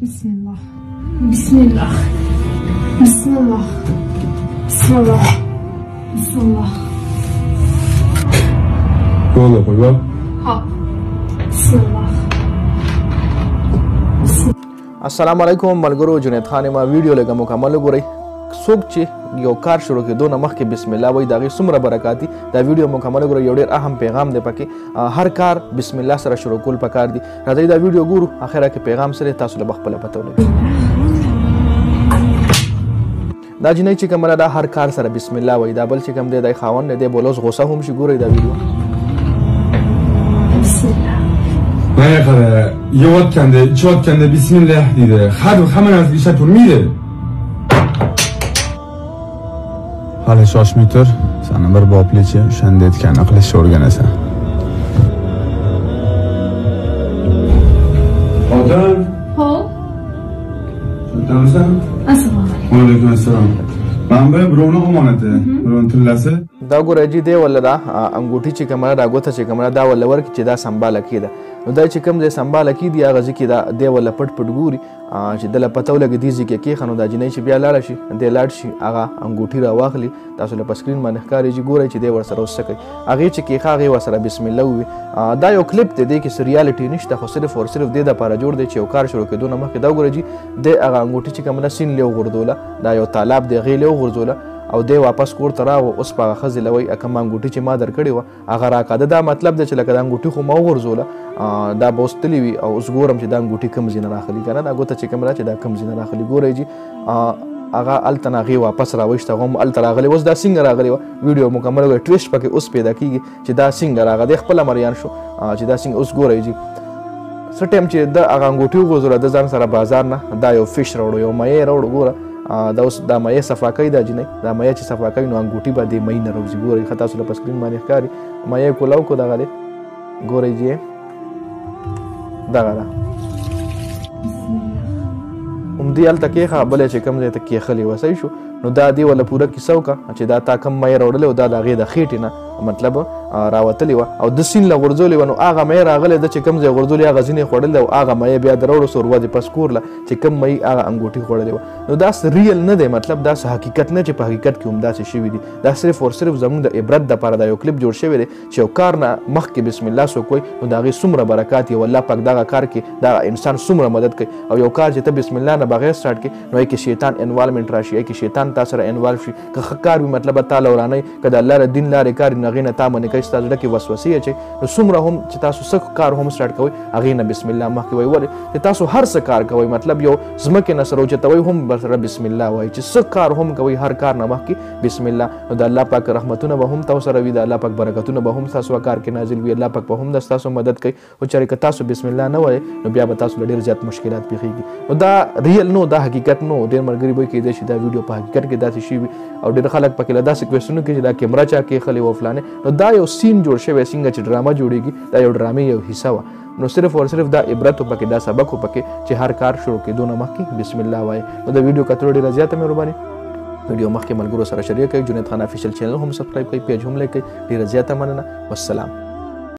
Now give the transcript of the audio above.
BismiLLAH BismiLLAH BismiLLAH BismiLLAH BismiLLAH Kola koyva. Ha. BismiLLAH. السلام علیکم ملګرو جنید خان ما ویډیو لګه مکمل وګورئ څوک چې یو کار شروع کېدو نه مخکې بسم الله وایي د هغې څومره برکات دي دا ویډیو مکمل وګورئ یو ډېر اهم پیغام دی پکې هر کار بسم الله سره شروع کول پکار دي راځئ دا ویډیو ګورو اخره کې پیغام سره تاسو له خپله پته ولګي دا جنۍ چې کومه ده هر کار سره بسم الله وایي دا بل چې کوم دی دی خاوند دی بولوس غوسه هم شي ګورئ دا ویډیو Ne kadar yoğurt kendi, çoğut kendi Bismillah dedi. Hadi hemen az bir şey turmiydi. Hali shoshmay tur, seni bir boplichi o'shanda aytganini qilishni o'rganasan. Otan. Ho. Sultansan? Assalomu alaykum. Va alaykum assalom. Men birovni omonati, birovni tillasi. دا ګوره جی دی ولا دا انګوټي چې کومه دا ګوته چې کومه دا ولا ورک چې دا سنباله کیده نو دا چې کوم ځای سنباله کیدی هغه ځکه دا دی ولا پټ پټ ګوري چې دله پته ولګي دی ځکه کې خنو دا جنې چې بیا لاړ شي دی لاړ شي هغه انګوټي را واخلي تاسو له سکرین باندې ښکاري چې ګورئ چې دی ورسره اوس څه کوي هغې چې کیښه هغې ورسره بسم الله ووي دا یو کلیپ دی دې کې ریالټي نشته خو صرف او صرف دې دپاره جوړ دی چې یو کار شروع کېدو نه مخکې دا ګوره جي دی هغه انګوټي چې کومه ده سین لې وغورځوله دا یو تالاب دی هغې لې وغورځوله او دی واپس کور ته راغو اوس په هغه ښځې له وایي کوم انګوټي چې ما درکړې وه هغه راکاده دا مطلب دی چې لکه دا انګوټي خو ما وغورځوله دا به اوس تللي وي او اوس ګورم چې دا انګوټي کوم ځای نه راخلي که نه دا ګوته چې کوم ده چې دا کوم ځای نه راخلي ګورئ جي هغه هلته نه هغې واپس راویشته هغه هم هلته راغلی اوس دا څنګه راغلی وه ویډیو مکمل وګورئ ټویسټ پکې اوس پیدا کېږي چې دا څنګه راغلی دی خپله مریان شو چې دا څنګه اوس ګورئ جي څه ټایم چې د هغه انګوټي وغورځوله د ځان سره بازار نه دا یو فش راوړو یو مایع راوړو ګوره دا اوس دا مایع صفا کوي دا جنۍ دا مایع چې صفا کوي نو انګوټي به دې مۍ نه راوځي ګورئ ښه تاسو له په سکرین باندې ښکاري مایع کولاو کو دغه دی ګورئ جی دغه ده همدې هلته کېښه بله چې کوم ځای ته کېښلې وه صحیح شو نو دا دې وله پوره کیسه وکړه چې دا تا کم مایع راوړلی و دا د هغې د خېټې نه مطلب راوتلې وه او د سین له غورځولې وه نو هغه مایع راغلی ده چې کوم ځای غورځولې هغه ځینې خوړلی او هغه مایع بیا د راوړو سو ور ودې پس کور له چې کوم مایع هغه انګوټي خوړلی وه نو داسې ریل نه دی مطلب داسې حقیقت نه چې په حقیقت کې هم داسې شوي دي دا صرف او صرف زموږ د عبرت دپاره دا یو کلیپ جوړ شوی دی چې یو کار نه مخکې بسم الله څوک وایي نو د هغې څومره برکات یو الله پاک دغه کار کې دغه انسان څومره مدد کوي او یو کار چې ته بسم الله نه بغیر سټارټ کړې نو کې شیطان انوالمنټ راشي کې شیطان تا سره انوالو شي که ښه کار وي مطلب تا لورانی که د الله د دین لارې کار وي نو هغې نه تا منې کوي ستا زړه کې وسوسې اچوي نو څومره هم چې تاسو څه کار هم سټارټ کوئ هغې نه بسم الله مخکې وایي ولې چې تاسو هر څه کار کوئ مطلب یو ځمکې نه سره اوچتوئ هم سره بسم الله وایي چې څه کار هم کوئ هر کار نه مخکې بسم الله نو د الله پاک رحمتونه به هم تاسو سره وي د الله پاک برکتونه به هم ستاسو کار کې نازل وي الله پاک به هم د ستاسو مدد کوي خو چېرې که تاسو بسم الله نه وایئ نو بیا به تاسو له ډېر زیات مشکلات پېښېږي نو دا ریل نو دا حقیقت نو ډېر ملګري به کېدای شي دا ویډیو په حقیقت کې داسې شي وي او ډېر خلک پکې له داسې کوېسچنونو کې چې دا کیمره چا کېښلې وه فلانې نو دا یو سین جوړ شوی څنګه چې ډرامه جوړېږي دا یو ډرامې یو حصه وه نو صرف او صرف دا عبرت پکې دا سبق پکې چې هر کار شروع کېدو نه مخکې بسم الله وایي نو د ویډیو کتلو ډېره زیاته مهرباني ویډیو مخکې ملګرو سره شریک کړئ جنید خان افیشل چینل هم سبسکرایب کړئ پیج هم لایک کړئ ډېره زیاته مننه والسلام